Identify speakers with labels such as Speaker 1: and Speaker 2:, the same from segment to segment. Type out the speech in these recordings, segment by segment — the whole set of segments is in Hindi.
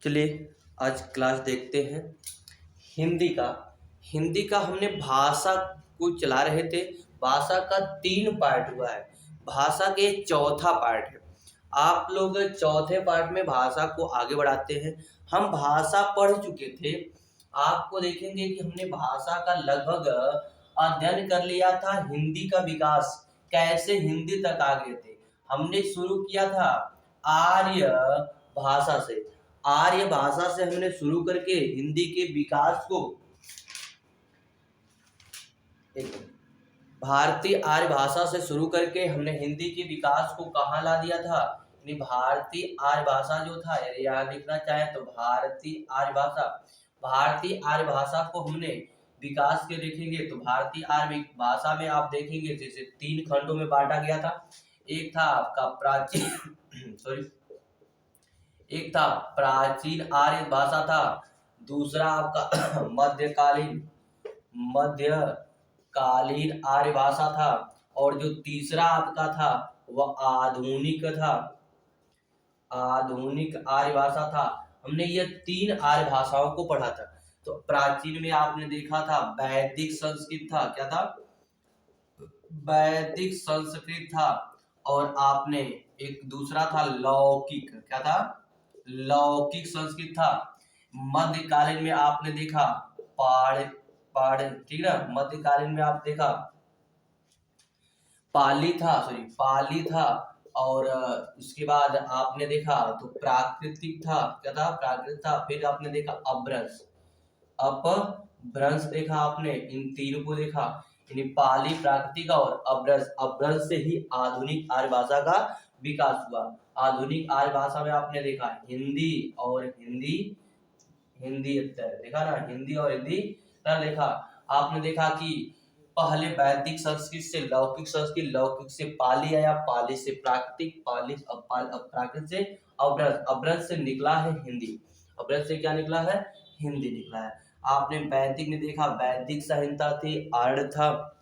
Speaker 1: चलिए आज क्लास देखते हैं हिंदी का। हिंदी का हमने भाषा को चला रहे थे। भाषा का 3 पार्ट हुआ है, भाषा के चौथा पार्ट है। आप लोग चौथे पार्ट में भाषा को आगे बढ़ाते हैं। हम भाषा पढ़ चुके थे। आपको देखेंगे कि हमने भाषा का लगभग अध्ययन कर लिया था। हिंदी का विकास कैसे हिंदी तक आ गए थे। हमने शुरू किया था आर्य भाषा से। आर्य भाषा से हमने शुरू करके हिंदी के विकास को भारतीय आर्य भाषा से शुरू करके हमने हिंदी के विकास को कहाँ ला दिया था। भारतीय आर्य भाषा जो था, यहाँ लिखना चाहे तो भारतीय आर्य भाषा। भारतीय आर्य भाषा को हमने विकास के देखेंगे तो भारतीय आर्य भाषा में आप देखेंगे जैसे 3 खंडों में बांटा गया था। एक था आपका प्राचीन एक था प्राचीन आर्य भाषा था। दूसरा आपका मध्यकालीन आर्य भाषा था। और जो तीसरा आपका था वह आधुनिक था, आधुनिक आर्य भाषा था। हमने ये 3 आर्य भाषाओं को पढ़ा था। तो प्राचीन में आपने देखा था वैदिक संस्कृत था। क्या था? वैदिक संस्कृत था। और आपने एक दूसरा था लौकिक। क्या था? लौकिक संस्कृत था। मध्यकालीन में आपने देखा ठीक है ना। मध्यकालीन में आप देखा पाली था। और उसके बाद आपने देखा तो प्राकृतिक था। क्या था? प्राकृतिक था। फिर आपने देखा अपभ्रंश देखा आपने। इन तीनों को देखा, यानी पाली, प्राकृतिक और अपभ्रंश से ही आधुनिक आर्य भाषा का विकास हुआ। आधुनिक आर्य भाषा में आपने देखा हिंदी और हिंदी उत्तर देखा ना। हिंदी और हिंदी उत्तर देखा। आपने देखा कि पहले वैदिक संस्कृत से लौकिक संस्कृत, लौकिक से पाली आया, पाली से प्राकृतिक, प्राकृत से अपभ्रंश से निकला है हिंदी। अपभ्रंश से क्या निकला है? हिंदी निकला है। आपने वैदिक में देखा वैदिक संहिता थी, आर्य था,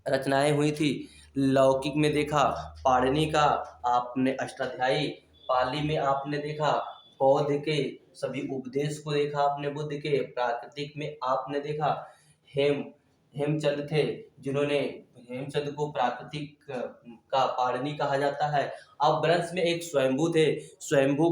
Speaker 1: रचनाएं हुई थी। लौकिक में देखा पाणिनि का आपने अष्टाध्यायी। पाली में आपने देखा बौद्ध के सभी उपदेश को देखा आपने बुद्ध के। प्राकृतिक में आपने देखा हेमचंद थे, जिन्होंने हेमचंद को प्राकृतिक का पाणिनि कहा जाता है। अपभ्रंश में एक स्वयंभू थे, स्वयंभू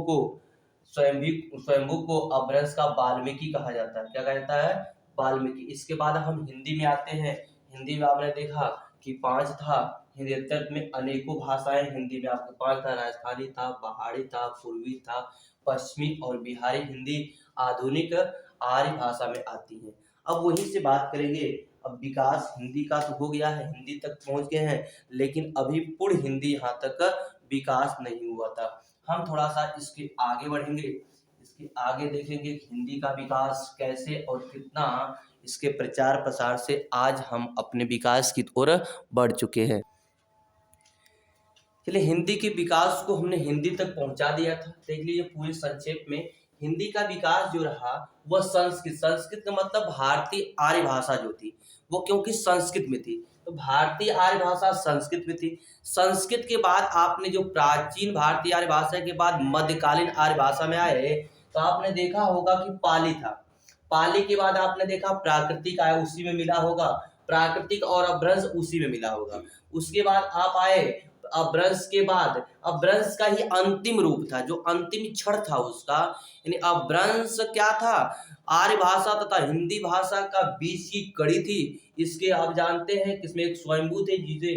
Speaker 1: को अपभ्रंश का वाल्मीकि कहा जाता है। क्या कहा जाता है? वाल्मीकि। इसके बाद हम हिंदी में आते हैं। हिंदी में आपने देखा कि 5 था। हिंदी में अनेकों भाषाएं हिंदी में आपके 5 था। राजस्थानी था, पहाड़ी था, पूर्वी था, पश्चिमी और बिहारी हिंदी आधुनिक आर्य भाषा में आती है। अब वहीं से बात करेंगे। अब विकास हिंदी का तो हो गया है, हिंदी तक पहुंच गए हैं, लेकिन अभी पूर्ण हिंदी यहाँ तक विकास नहीं हुआ था। हम थोड़ा सा इसके आगे बढ़ेंगे, इसके आगे देखेंगे हिंदी का विकास कैसे और कितना इसके प्रचार प्रसार से आज हम अपने विकास की ओर बढ़ चुके हैं। चलिए, हिंदी के विकास को हमने हिंदी तक पहुंचा दिया था। देख लीजिए पूरे संक्षेप में हिंदी का विकास जो रहा वह संस्कृत का मतलब भारतीय आर्य भाषा जो थी वो क्योंकि संस्कृत में थी, तो भारतीय आर्य भाषा संस्कृत में थी। संस्कृत के बाद आपने जो प्राचीन भारतीय आर्य भाषा के बाद मध्यकालीन आर्य भाषा में आए तो आपने देखा होगा कि पाली था। पाली के बाद आपने देखा प्राकृतिक आया, उसी में मिला होगा। प्राकृतिक और अपभ्रंश उसी में मिला होगा। उसके बाद आप आए अपभ्रंश के बाद, अपभ्रंश का ही अंतिम रूप था, जो अंतिम क्षण था उसका, यानी अपभ्रंश क्या था? आर्य भाषा तथा हिंदी भाषा का बीच की कड़ी थी। इसके आप जानते हैं कि इसमें एक स्वयंभू थे जिसे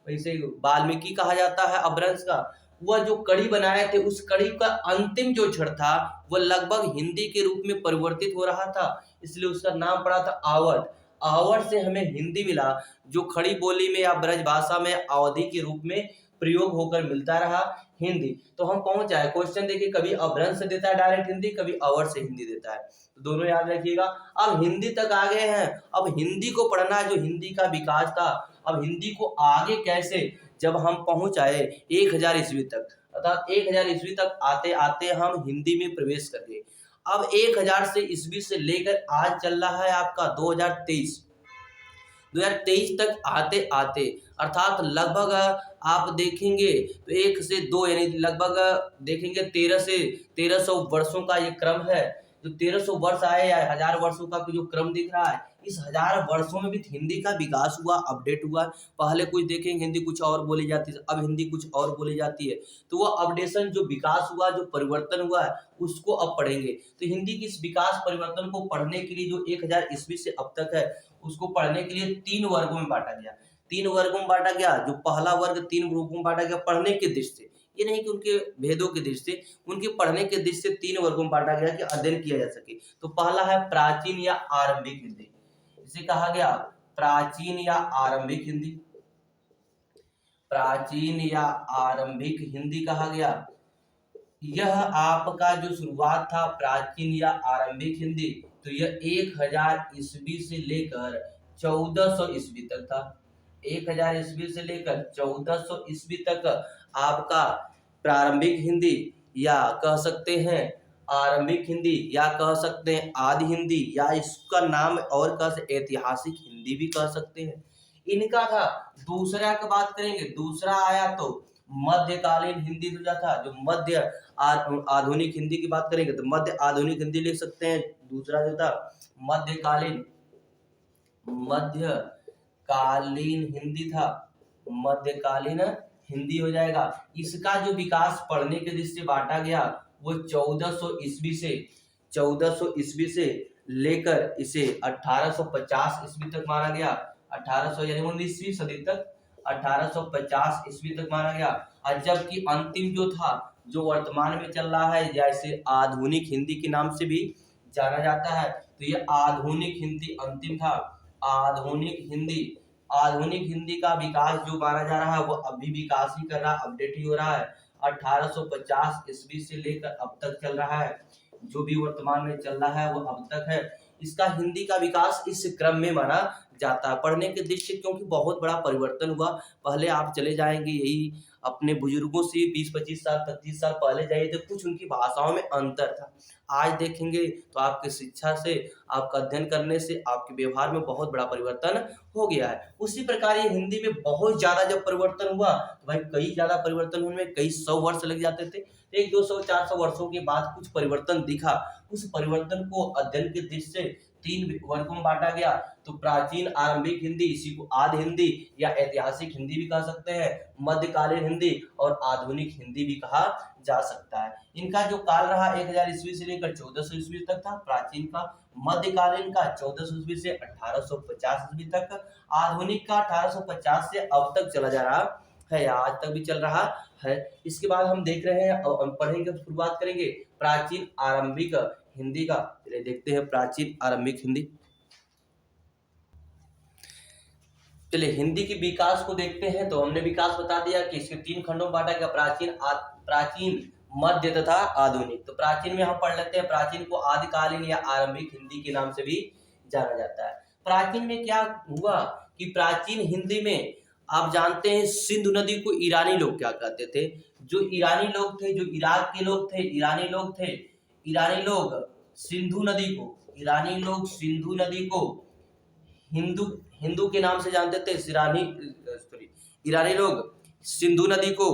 Speaker 1: वैसे वाल्मीकि कहा जाता है अपभ्रंश का। वह जो कड़ी बनाए थे उस कड़ी का अंतिम जो क्षण था वह लगभग हिंदी के रूप में परिवर्तित हो रहा था, इसलिए उसका नाम पड़ा था आवड़। आवड़ से हमें हिंदी मिला, जो खड़ी बोली में या ब्रज भाषा में अवधि के रूप में प्रयोग होकर मिलता रहा हिंदी। तो हम पहुंच जाए, क्वेश्चन देखिए, कभी अपभ्रंश से देता है डायरेक्ट हिंदी, कभी अवड़ से हिंदी देता है, तो दोनों याद रखिएगा। अब हिंदी तक आ गए हैं, अब हिंदी को पढ़ना है, जो हिंदी का विकास था। अब हिंदी को आगे कैसे, जब हम पहुंच आए 1000 ईस्वी तक, अर्थात 1000 ईस्वी तक आते आते हम हिंदी में प्रवेश कर गए। अब 1000 से ईस्वी से लेकर आज चल रहा है आपका 2023 तक आते आते, अर्थात लगभग आप देखेंगे तो 1 से 2 यानी लगभग देखेंगे 1300 वर्षों का ये क्रम है। जो 1300 वर्ष आए या 1000 वर्षों का जो क्रम दिख रहा है, इस 1000 वर्षों में भी हिंदी का विकास हुआ, अपडेट हुआ। पहले कुछ देखेंगे हिंदी कुछ और बोली जाती थी, अब हिंदी कुछ और बोली जाती है। तो वो अपडेशन जो विकास हुआ, जो परिवर्तन हुआ है, उसको अब पढ़ेंगे। तो हिंदी की इस विकास परिवर्तन को पढ़ने के लिए जो 1000 ईस्वी से अब तक है, उसको पढ़ने के लिए 3 वर्गों में बांटा गया। 3 वर्गों में बांटा गया। जो पहला वर्ग 3 ग्रुपों में बांटा गया पढ़ने के दृष्टि से, ये नहीं कि उनके भेदों की दृष्टि से, उनके पढ़ने के दृष्टि से 3 वर्गों में बांटा गया कि अध्ययन किया जा सके। तो पहला है प्राचीन या आरंभिक हिंदी, इसे कहा गया प्राचीन या आरंभिक हिंदी। प्राचीन या आरंभिक हिंदी कहा गया। यह आपका जो शुरुआत था प्राचीन या आरंभिक हिंदी, तो यह 1000 ईस्वी से लेकर 1400 ईस्वी तक था। 1000 ईस्वी से लेकर 1400 ईस्वी तक आपका प्रारंभिक हिंदी या कह सकते हैं आरंभिक हिंदी या कह सकते हैं आदि हिंदी या इसका नाम और कह सकते ऐतिहासिक हिंदी भी कह सकते हैं, इनका था। दूसरा की बात करेंगे, दूसरा आया तो मध्यकालीन हिंदी जो था, जो मध्य आधुनिक हिंदी की बात करेंगे तो मध्य आधुनिक हिंदी लिख सकते हैं। दूसरा जो था मध्यकालीन हिंदी था, मध्यकालीन हिंदी हो जाएगा। इसका जो विकास पढ़ने के दृष्टि से बांटा गया वो 1400 ईस्वी से लेकर इसे 1850 ईस्वी तक माना गया। 1800 यानी 19वीं सदी तक 1850 ईस्वी तक माना गया। और जबकि अंतिम जो था, जो वर्तमान में चल रहा है, जैसे आधुनिक हिंदी के नाम से भी जाना जाता है, तो ये आधुनिक हिंदी अंतिम था। आधुनिक हिंदी का विकास जो माना जा रहा है वो अभी विकास ही कर रहा है, अपडेट ही हो रहा है। 1850 ईस्वी से लेकर अब तक चल रहा है, जो भी वर्तमान में चल रहा है वो अब तक है। इसका हिंदी का विकास इस क्रम में माना जाता है पढ़ने के दृष्टि से, क्योंकि बहुत बड़ा परिवर्तन हुआ। पहले आप चले जाएंगे यही अपने बुजुर्गों से 20-25 साल 25 साल पहले जाइए तो कुछ उनकी भाषाओं में अंतर था। आज देखेंगे तो आपकी शिक्षा से, आपका अध्ययन करने से, आपके व्यवहार में बहुत बड़ा परिवर्तन हो गया है। उसी प्रकार ये हिंदी में बहुत ज्यादा जब परिवर्तन हुआ तो भाई कई ज्यादा परिवर्तन होने में कई 100 वर्ष लग जाते थे। 100-200-400 वर्षों के बाद कुछ परिवर्तन दिखा। उस परिवर्तन को अध्ययन के दृष्टि से 3 वर्गों में बांटा गया। तो प्राचीन आरंभिक हिंदी, इसी को आदि हिंदी या ऐतिहासिक हिंदी भी कह सकते हैं, मध्यकालीन हिंदी और आधुनिक हिंदी भी कहा जा सकता है। इनका जो काल रहा 1000 ईस्वी से लेकर 1400 ईस्वी तक था प्राचीन का, मध्यकालीन का 1400 ईस्वी से 1850 ईस्वी तक, आधुनिक का 1850 से अब तक चला जा रहा है, आज तक भी चल रहा है। इसके बाद हम देख रहे हैं, पढ़ेंगे, शुरुआत करेंगे प्राचीन आरंभिक हिंदी का। चलिए देखते हैं प्राचीन आरंभिक हिंदी। चलिए हिंदी के विकास को देखते हैं। तो हमने विकास बता दिया कि इसके 3 खंडों में बांटा गया, प्राचीन, मध्य तथा आधुनिक। तो प्राचीन में हम पढ़ लेते हैं, प्राचीन को आदिकालीन या आरंभिक हिंदी के नाम से भी जाना जाता है। प्राचीन में क्या हुआ कि प्राचीन हिंदी में आप जानते हैं सिंधु नदी को ईरानी लोग क्या कहते थे। जो ईरानी लोग थे, जो इराक के लोग थे, ईरानी लोग सिंधु नदी को हिंदू के नाम से जानते थे। ईरानी लोग सिंधु नदी को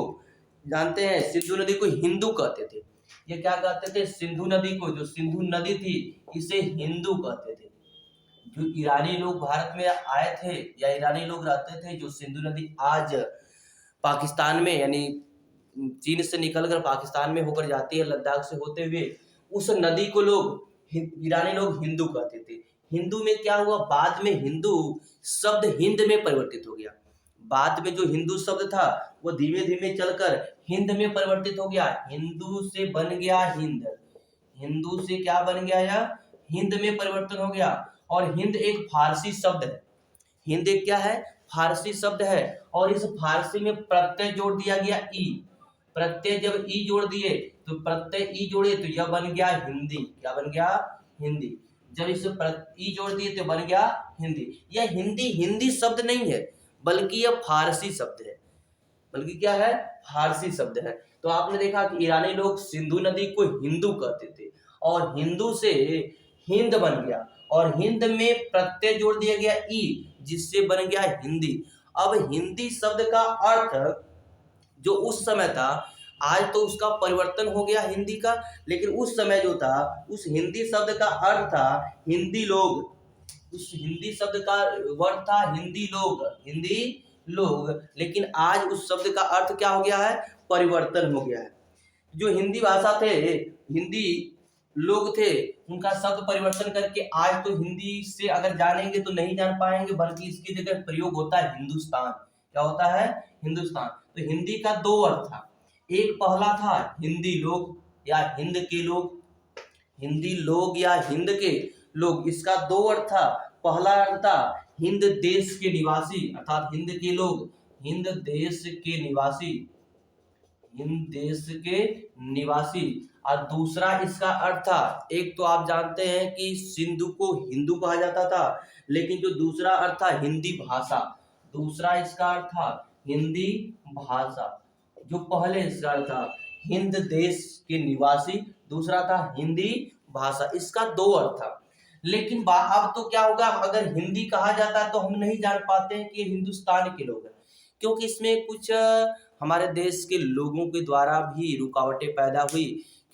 Speaker 1: जानते हैं, सिंधु नदी को हिंदू कहते थे। ये क्या कहते थे? सिंधु नदी को, जो सिंधु नदी थी, इसे हिंदू कहते थे। जो ईरानी लोग भारत में आए थे या ईरानी लोग रहते थे, जो सिंधु नदी आज पाकिस्तान में यानी चीन से निकलकर पाकिस्तान में होकर जाती है, लद्दाख से होते हुए, उस नदी को ईरानी लोग हिंदू कहते थे। हिंदू में क्या हुआ, बाद में हिंदू शब्द हिंद में परिवर्तित हो गया। बाद में जो हिंदू शब्द था वो धीमे धीमे चलकर हिंद में परिवर्तित हो गया। हिंदू से बन गया हिंद, हिंदू से क्या बन गया, या हिंद में परिवर्तन हो गया। और हिंद एक फारसी शब्द है। हिंद एक क्या है? फारसी शब्द है। और इस फारसी में प्रत्यय जोड़ दिया गया ई। प्रत्यय जब ई जोड़ दिए तो प्रत्यय ई जोड़े तो यह बन गया हिंदी। क्या बन गया? हिंदी। जब इसे ई जोड़ दिए तो बन गया हिंदी। यह हिंदी शब्द नहीं है, बल्कि यह फारसी शब्द है। बल्कि क्या है? फारसी शब्द है। तो आपने देखा कि ईरानी लोग सिंधु नदी को हिंदू कहते थे और हिंदू से हिंद बन गया और हिंद में प्रत्यय जोड़ दिया गया ई, जिससे बन गया हिंदी। अब हिंदी शब्द का अर्थ जो उस समय था, आज तो उसका परिवर्तन हो गया हिंदी का, लेकिन उस समय जो था उस हिंदी शब्द का अर्थ था हिंदी लोग, उस हिंदी शब्द का वर्ड था हिंदी लोग, हिंदी लोग, लेकिन आज उस शब्द का अर्थ क्या हो गया है, परिवर्तन हो गया है। जो हिंदी भाषा थे, हिंदी लोग थे, उनका शब्द परिवर्तन करके आज तो हिंदी से अगर जानेंगे तो नहीं जान पाएंगे, बल्कि इसकी जगह प्रयोग होता है हिंदुस्तान। क्या होता है, हिंदुस्तान। तो हिंदी का दो अर्थ था, एक पहला था हिंदी लोग या हिंद के लोग, हिंदी लोग या हिंद के लोग, इसका दो अर्थ था। पहला अर्थ था हिंद देश के निवासी, अर्थात हिंद के लोग, हिंद देश के निवासी, हिंद देश के निवासी। और दूसरा इसका अर्थ था, एक तो आप जानते हैं कि सिंधु को हिंदू कहा जाता था, लेकिन जो दूसरा अर्थ था हिंदी भाषा, दूसरा इसका अर्थ था हिंदी भाषा। जो पहले इसका अर्थ था हिंद देश के निवासी, दूसरा था हिंदी भाषा, इसका दो अर्थ था। लेकिन अब तो क्या होगा, अगर हिंदी कहा जाता है तो हम नहीं जान पाते हैं कि ये हिंदुस्तान के लोग हैं, क्योंकि इसमें कुछ हमारे देश के लोगों के द्वारा भी रुकावटें पैदा हुई,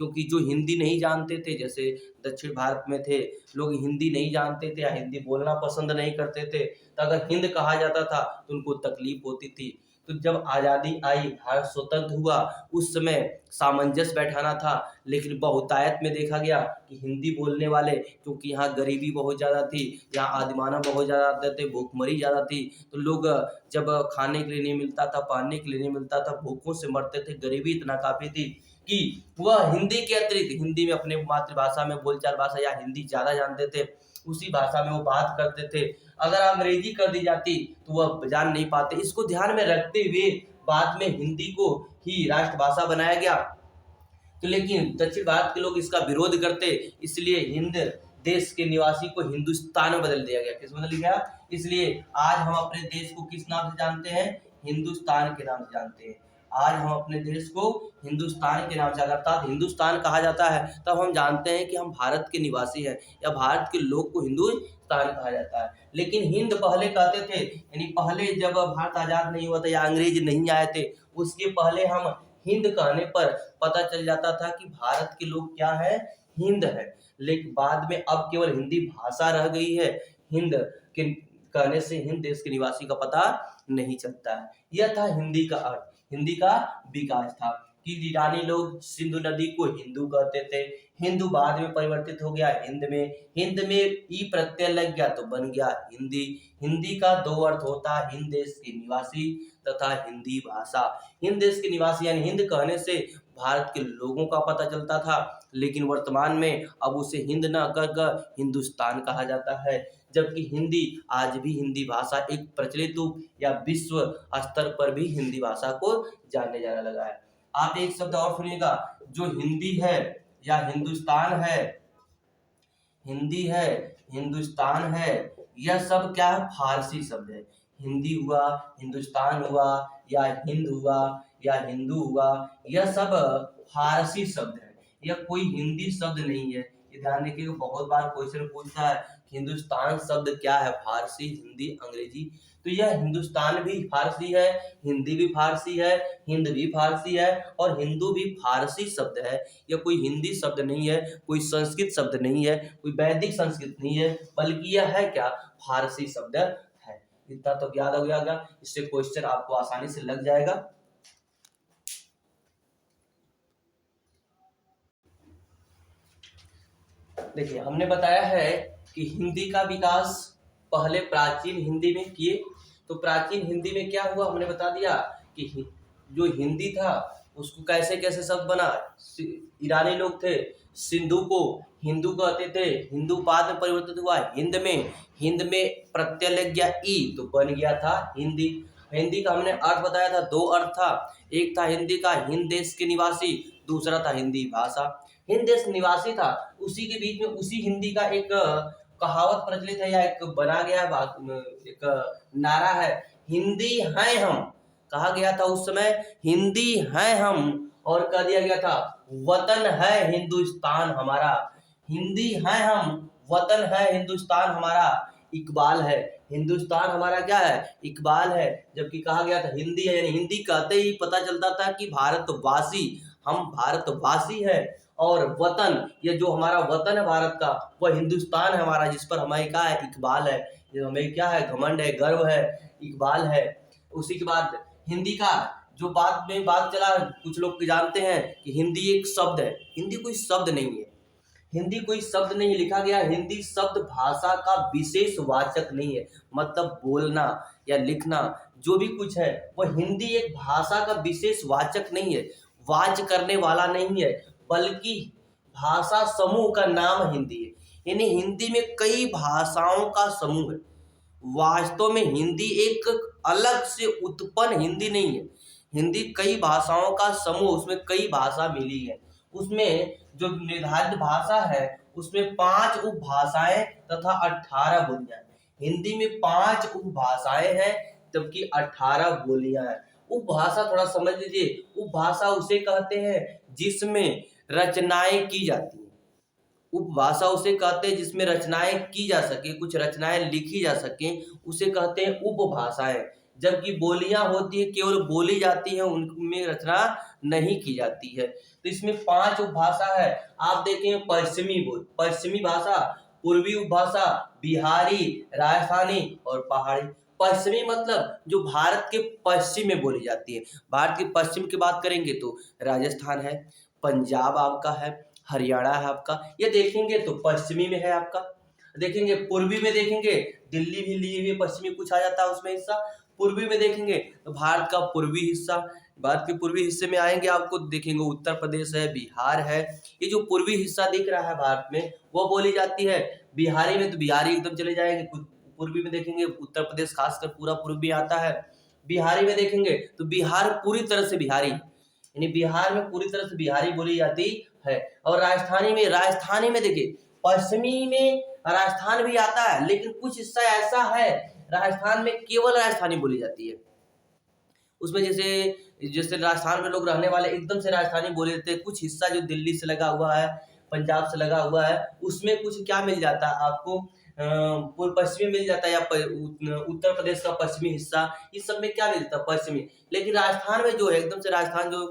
Speaker 1: क्योंकि जो हिंदी नहीं जानते थे, जैसे दक्षिण भारत में थे लोग, हिंदी नहीं जानते थे या हिंदी बोलना पसंद नहीं करते थे, तो अगर हिंद कहा जाता था तो उनको तकलीफ होती थी। तो जब आज़ादी आई, भारत स्वतंत्र हुआ, उस समय सामंजस्य बैठाना था, लेकिन बहुतायत में देखा गया कि हिंदी बोलने वाले, क्योंकि यहाँ गरीबी बहुत ज़्यादा थी, यहाँ आदिमानव बहुत ज़्यादा आते थे, भूखमरी ज़्यादा थी, तो लोग जब खाने के लिए नहीं मिलता था, पहनने के लिए नहीं मिलता था, भूखों से मरते थे, गरीबी इतना काफ़ी थी कि वह हिंदी के अतिरिक्त, हिंदी में अपने मातृभाषा में बोलचाल भाषा या हिंदी ज़्यादा जानते थे, उसी भाषा में वो बात करते थे। अगर अंग्रेजी कर दी जाती तो वह जान नहीं पाते। इसको ध्यान में रखते हुए बाद में हिंदी को ही राष्ट्रभाषा बनाया गया। तो लेकिन दक्षिण भारत के लोग इसका विरोध करते, इसलिए हिंद देश के निवासी को हिंदुस्तान में बदल दिया गया। किस बदल गया? इसलिए आज हम अपने देश को किस नाम से जानते हैं? हिंदुस्तान के नाम से जानते हैं। आज हम अपने देश को हिंदुस्तान के नाम से, अर्थात हिंदुस्तान कहा जाता है, तब हम जानते हैं कि हम भारत के निवासी हैं या भारत के लोग को हिंदुस्तान कहा जाता है। लेकिन हिंद पहले कहते थे, यानी पहले जब भारत आज़ाद नहीं हुआ था या अंग्रेज नहीं आए थे, उसके पहले हम हिंद कहने पर पता चल जाता था कि भारत के लोग क्या है, हिंद है। लेकिन बाद में अब केवल हिंदी भाषा रह गई है, हिंद के कहने से हिंद देश के निवासी का पता नहीं चलता है। यह था हिंदी का अर्थ, हिंदी का विकास था कि ईरानी लोग सिंधु नदी को हिंदू कहते थे, हिंदू बाद में परिवर्तित हो गया हिंद में, हिंद में ई प्रत्यय लग गया तो बन गया हिंदी। हिंदी का दो अर्थ होता है, हिंद देश के निवासी तथा हिंदी भाषा। हिंद देश के निवासी यानी हिंद कहने से भारत के लोगों का पता चलता था, लेकिन वर्तमान में अब उसे हिंद न कहकर हिंदुस्तान कहा जाता है। जबकि हिंदी आज भी हिंदी भाषा एक प्रचलित रूप या विश्व स्तर पर भी हिंदी भाषा को जानने जाने लगा है। आप एक शब्द और सुनिएगा, जो हिंदी है या हिंदुस्तान है, हिंदी है, हिंदुस्तान है, यह सब क्या है? फारसी शब्द है। हिंदी हुआ, हिंदुस्तान हुआ, या हिंद हुआ, या हिंदू हुआ, यह सब फारसी शब्द है, यह कोई हिंदी शब्द नहीं है। ये ध्यान रखिएगा, बहुत बार क्वेश्चन पूछता है हिंदुस्तान शब्द क्या है? फारसी, हिंदी, अंग्रेजी। तो यह हिंदुस्तान भी फारसी है, हिंदी भी फारसी है, हिंद भी फारसी है, और हिंदू भी फारसी शब्द है। यह कोई हिंदी शब्द नहीं है, कोई संस्कृत शब्द नहीं है, कोई वैदिक संस्कृत नहीं है, बल्कि यह है क्या? फारसी शब्द है। इतना तो याद हो गया, इससे क्वेश्चन आपको आसानी से लग जाएगा। देखिए, हमने बताया है कि हिंदी का विकास पहले प्राचीन हिंदी में किए। तो प्राचीन हिंदी में क्या हुआ, हमने बता दिया कि जो हिंदी था उसको कैसे कैसे शब्द बना। ईरानी लोग थे, सिंधु को हिंदू कहते थे, हिंदू बाद में परिवर्तित हुआ हिंद में, हिंद में प्रत्यय लग गया ई तो बन गया था हिंदी। हिंदी का हमने अर्थ बताया था, दो अर्थ था, एक था हिंदी का हिंद देश के निवासी, दूसरा था हिंदी भाषा। हिंद देश निवासी था, उसी के बीच में उसी हिंदी का एक कहावत प्रचलित है या एक बना गया है, एक नारा है, हिंदी हैं हम। कहा गया था उस समय, हिंदी हैं हम, और कह दिया गया था वतन है हिंदुस्तान हमारा। हिंदी हैं हम, वतन है हिंदुस्तान हमारा। इकबाल है। हिंदुस्तान हमारा क्या है? इकबाल है। जबकि कहा गया था हिंदी है, यानी हिंदी कहते ही पता चलता था कि भारतवासी, हम भारतवासी है। और वतन, ये जो हमारा वतन है भारत का, वह हिंदुस्तान है हमारा, जिस पर हमें क्या है? इकबाल है। ये हमें क्या है? घमंड है, गर्व है, इकबाल है। उसी के बाद हिंदी का जो बात में बात चला, कुछ लोग जानते हैं कि हिंदी एक शब्द है। हिंदी कोई शब्द नहीं है। हिंदी कोई शब्द नहीं लिखा गया। हिंदी शब्द भाषा का विशेष वाचक नहीं है। मतलब बोलना या लिखना जो भी कुछ है, वह हिंदी एक भाषा का विशेष वाचक नहीं है, वाच करने वाला नहीं है, बल्कि भाषा समूह का नाम हिंदी है। यानी हिंदी में कई भाषाओं का समूह है। वास्तव में हिंदी एक अलग से उत्पन्न हिंदी नहीं है। हिंदी कई भाषाओं का समूह, उसमें कई भाषा मिली है। उसमें जो निर्धारित भाषा है, उसमें 5 उपभाषाएं तथा 18 बोलियां हैं। हिंदी में 5 उपभाषाएं हैं, जबकि 18 बोलियां हैं। उपभाषा थोड़ा समझ लीजिए। उपभाषा उसे कहते हैं जिसमें रचनाएं की जाती हैं। उपभाषा उसे कहते हैं जिसमें रचनाएं की जा सके, कुछ रचनाएं लिखी जा सके, उसे कहते हैं उपभाषाएं। जबकि बोलियां होती है, केवल बोली जाती है, उनमें रचना नहीं की जाती है। तो इसमें 5 उपभाषा है। आप देखें, पश्चिमी भाषा, पूर्वी उपभाषा, बिहारी, राजस्थानी और पहाड़ी। पश्चिमी मतलब जो भारत के पश्चिम में बोली जाती है। भारत के पश्चिम की बात करेंगे तो राजस्थान है, पंजाब आपका है, हरियाणा है आपका। ये देखेंगे तो पश्चिमी में है आपका। देखेंगे पूर्वी में, देखेंगे दिल्ली भी लिए हुए पश्चिमी कुछ आ जाता है उसमें हिस्सा। पूर्वी में देखेंगे तो भारत का पूर्वी हिस्सा, भारत के पूर्वी हिस्से में आएंगे आपको देखेंगे उत्तर प्रदेश है, बिहार है। ये जो पूर्वी हिस्सा दिख रहा है भारत में, वो बोली जाती है। बिहारी में तो बिहारी एकदम चले जाएंगे। पूर्वी में देखेंगे उत्तर प्रदेश खासकर पूरा पूर्वी आता है। बिहारी में देखेंगे तो बिहार पूरी तरह से बिहारी, यानी बिहार में पूरी तरह से बिहारी बोली जाती है। और राजस्थानी में देखिए, पश्चिमी में राजस्थान भी आता है, लेकिन कुछ हिस्सा ऐसा है राजस्थान में केवल राजस्थानी बोली जाती है। उसमें जैसे जैसे राजस्थान में लोग रहने वाले एकदम से राजस्थानी बोले देते हैं। कुछ हिस्सा जो दिल्ली से लगा हुआ है, पंजाब से लगा हुआ है, उसमें कुछ क्या मिल जाता है आपको? पूर्व पश्चिमी मिल जाता है, या उत्तर प्रदेश का पश्चिमी हिस्सा, इस सब में क्या मिलता है? पश्चिमी। लेकिन राजस्थान में जो है एकदम से राजस्थान, जो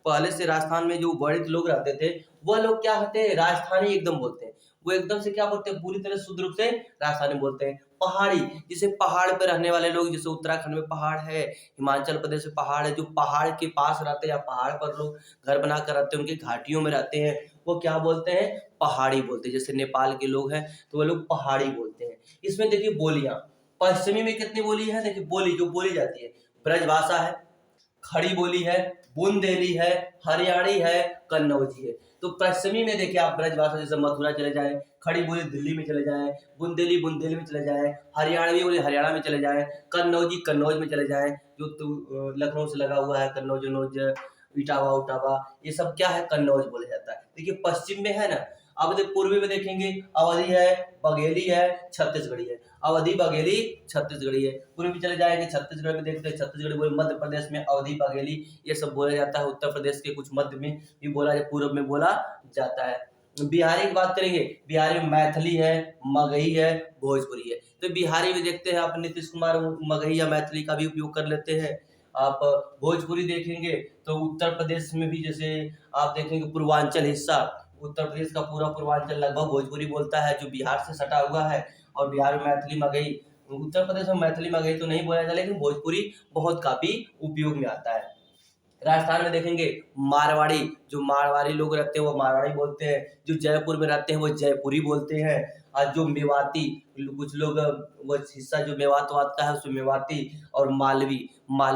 Speaker 1: पहले से राजस्थान में जो वर्णित लोग रहते थे, वह लोग क्या होते हैं? राजस्थानी एकदम बोलते हैं। वो एकदम से क्या बोलते हैं? पूरी तरह शुद्ध रूप से राजस्थानी बोलते हैं। पहाड़ी, जैसे पहाड़ पे रहने वाले लोग, जैसे उत्तराखंड में पहाड़ है, हिमाचल प्रदेश में पहाड़ है, जो पहाड़ के पास रहते हैं या पहाड़ पर लोग घर बना कर रहते हैं, उनकी घाटियों में रहते हैं, वो क्या बोलते हैं? पहाड़ी बोलते हैं। जैसे नेपाल के लोग हैं तो वो लोग पहाड़ी बोलते हैं। इसमें देखिए बोलियां, पश्चिमी में कितनी बोली है? देखिए बोली जो बोली जाती है, ब्रजभाषा है, खड़ी बोली है, बुंदेली है, हरियाणी है, कन्नौजी है। तो पश्चिमी में देखिए आप ब्रजभाषा, जैसे मथुरा चले जाएं, खड़ी बोली दिल्ली में चले जाएं, बुंदेली बुंदेली में चले जाएं, हरियाणवी बोली हरियाणा में चले जाएं, कन्नौजी कन्नौज में चले जाएं, जो लखनऊ से लगा हुआ है, कन्नौज उन्नौज, इटावा उटावा, ये सब क्या है? कन्नौज बोला जाता है। देखिए पश्चिम में है ना। अब पूर्वी में देखेंगे, अवधी है, बघेली है, छत्तीसगढ़ी है। अवधी, बघेली, छत्तीसगढ़ी है। पूर्वी चले जाएंगे, छत्तीसगढ़ में देखते हैं छत्तीसगढ़ी बोले। मध्य प्रदेश में अवधी, बघेली, ये सब बोला जाता है। उत्तर प्रदेश के कुछ मध्य में भी बोला, पूर्व में बोला जाता है। बिहारी की बात करेंगे, बिहारी में मैथिली है, मगही है, भोजपुरी है। तो बिहारी में देखते हैं आप, नीतीश कुमार मगही या मैथिली का भी उपयोग कर लेते हैं। आप भोजपुरी देखेंगे तो उत्तर प्रदेश में भी, जैसे आप देखेंगे पूर्वांचल हिस्सा, उत्तर प्रदेश का पूरा पूर्वांचल लगभग भोजपुरी बोलता है, जो बिहार से सटा हुआ है। और बिहार में मैथिली मगही, उत्तर प्रदेश में मैथिली मगही तो नहीं बोला जाता, लेकिन भोजपुरी बहुत काफी उपयोग में आता है। राजस्थान में देखेंगे मारवाड़ी, जो मारवाड़ी लोग रहते हैं वो मारवाड़ी बोलते हैं। जो जयपुर में रहते हैं वो जयपुरी बोलते हैं। और जो मेवाती, कुछ लोग, वो हिस्सा जो मेवात का है उसमें मेवाती और मालवी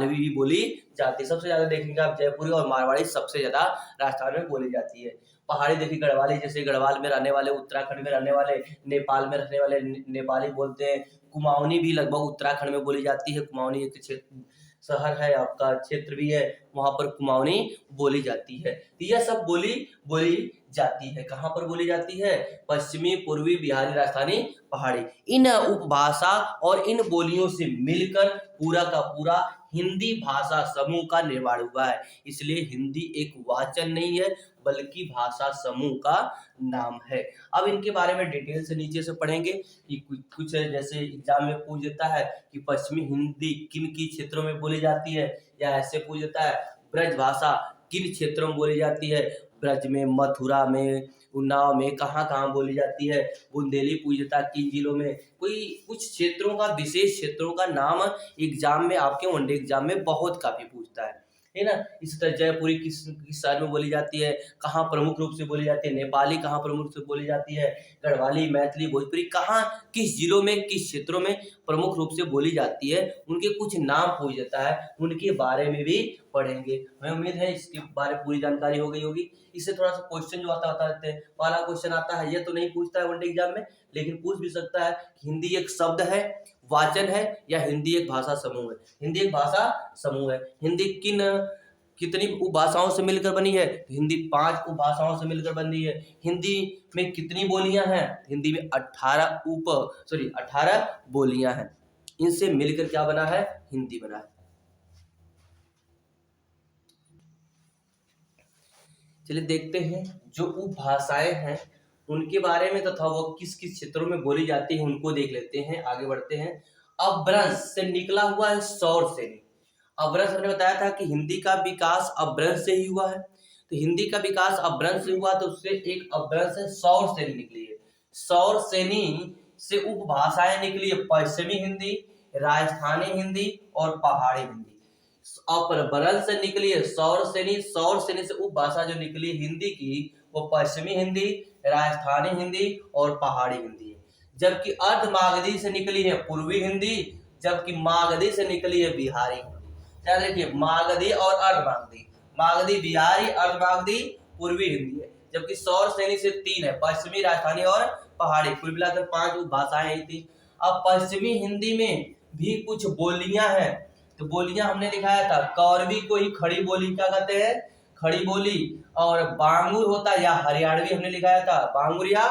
Speaker 1: भी बोली जाती है। सबसे ज्यादा देखेंगे आप जयपुरी और मारवाड़ी सबसे ज्यादा राजस्थान में बोली जाती है। पहाड़ी देखिए गढ़वाली, जैसे गढ़वाल में रहने वाले, उत्तराखंड में रहने वाले, नेपाल में रहने वाले नेपाली बोलते हैं। कुमाऊनी भी लगभग उत्तराखंड में बोली जाती है। कुमाऊनी एक क्षेत्र शहर है आपका, क्षेत्र भी है, वहां पर कुमाऊनी बोली जाती है। तो यह सब बोली जाती है। कहाँ पर बोली जाती है? पश्चिमी, पूर्वी, बिहारी, राजस्थानी, पहाड़ी। इन उपभाषा और इन बोलियों से मिलकर पूरा का पूरा हिंदी भाषा समूह का निर्माण हुआ है। इसलिए हिंदी एक वाचन नहीं है बल्कि भाषा समूह का नाम है। अब इनके बारे में डिटेल से नीचे से पढ़ेंगे कि कुछ जैसे एग्जाम में पूछ देता है कि पश्चिमी हिंदी किन की क्षेत्रों में बोली जाती है, या ऐसे पूछ देता है ब्रज भाषा किन क्षेत्रों में बोली जाती है, ब्रज में, मथुरा में, उन्नाव में, कहाँ-कहाँ बोली जाती है, बुंदेली पूछ देता है किन जिलों में। कोई कुछ क्षेत्रों का, विशेष क्षेत्रों का नाम एग्जाम में, आपके वनडे एग्जाम में बहुत काफी पूछता है ना। इसी तरह जयपुरी किस शहर में बोली जाती है, कहाँ प्रमुख रूप से बोली जाती है, नेपाली कहाँ प्रमुख रूप से बोली जाती है, गढ़वाली, मैथिली, भोजपुरी कहाँ, किस जिलों में, किस क्षेत्रों में प्रमुख रूप से बोली जाती है, उनके कुछ नाम पूछ देता है, उनके बारे में भी पढ़ेंगे। हमें उम्मीद है इसके बारे में पूरी जानकारी हो गई होगी। इससे थोड़ा सा क्वेश्चन जो आता बता देते हैं। पहला क्वेश्चन आता है, ये तो नहीं पूछता है वनडे एग्जाम में, लेकिन पूछ भी सकता है कि हिंदी एक शब्द है, वाचन है, या हिंदी एक भाषा समूह है। हिंदी एक भाषा समूह है। हिंदी कितनी उपभाषाओं से मिलकर बनी है? हिंदी 5 उपभाषाओं से मिलकर बनी है। हिंदी में कितनी बोलियां हैं? हिंदी में 18 बोलियां हैं। इनसे मिलकर क्या बना है? हिंदी बना है। चलिए देखते हैं जो उपभाषाएं हैं उनके बारे में, तथा वो किस किस क्षेत्रों में बोली जाती है उनको देख लेते हैं। आगे बढ़ते हैं। अपभ्रंश से निकला हुआ है सौर सेनी। अपभ्रंश हमने बताया था कि हिंदी का विकास अपभ्रंश से ही हुआ है। तो हिंदी का विकास अपभ्रंश से हुआ, तो उससे एक अपभ्रंश है सौर सेनी निकली है। सौर सेनी से उपभाषाएं निकली है पश्चिमी हिंदी, राजस्थानी हिंदी और पहाड़ी हिंदी। अपभ्रंश से निकली है सौर सेनी। सौर सेनी से उपभाषा जो निकली हिंदी की वो पश्चिमी हिंदी, राजस्थानी हिंदी और पहाड़ी हिंदी है। जबकि अर्धमागधी से निकली है पूर्वी हिंदी, जबकि मागधी से निकली है बिहारी हिंदी। क्या देखिए, मागधी और अर्धमागधी, मागधी बिहारी, अर्धमागधी पूर्वी हिंदी है। जबकि सौर सेनी से 3 है, पश्चिमी, राजस्थानी और पहाड़ी। कुल मिलाकर 5 उपभाषाएं ही थी। अब पश्चिमी हिंदी में भी कुछ बोलियां हैं। तो बोलियां हमने दिखाया था, कौरवी को ही खड़ी बोली क्या कहते हैं? खड़ी बोली। और बांगुर होता है या हरियाणवी हमने दिखाया था, बांगुर या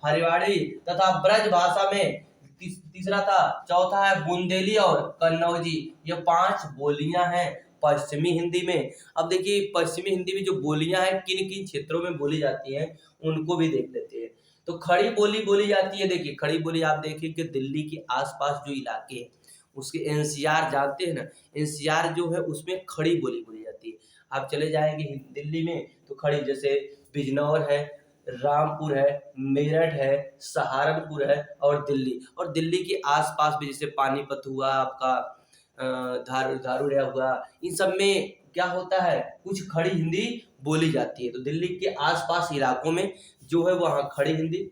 Speaker 1: हरियाणवी। तथा ब्रज भाषा में तीसरा था, चौथा है बुंदेली और कन्नौजी। ये 5 बोलियां हैं पश्चिमी हिंदी में। अब देखिए पश्चिमी हिंदी में जो बोलियां हैं किन किन क्षेत्रों में बोली जाती हैं उनको भी देख लेते हैं। तो खड़ी बोली बोली जाती है। देखिए खड़ी बोली आप देखिए कि दिल्ली के आसपास जो इलाके हैं उसके एनसीआर जानते हैं ना, एनसीआर जो है उसमें खड़ी बोली बोली जाती है। आप चले जाएंगे दिल्ली में तो खड़ी, जैसे बिजनौर है, रामपुर है, मेरठ है, सहारनपुर है और दिल्ली के आसपास भी जैसे पानीपत हुआ, आपका धारूरिया हुआ, इन सब में क्या होता है, कुछ खड़ी हिंदी बोली जाती है। तो दिल्ली के आसपास इलाकों में जो है वहाँ खड़ी हिंदी,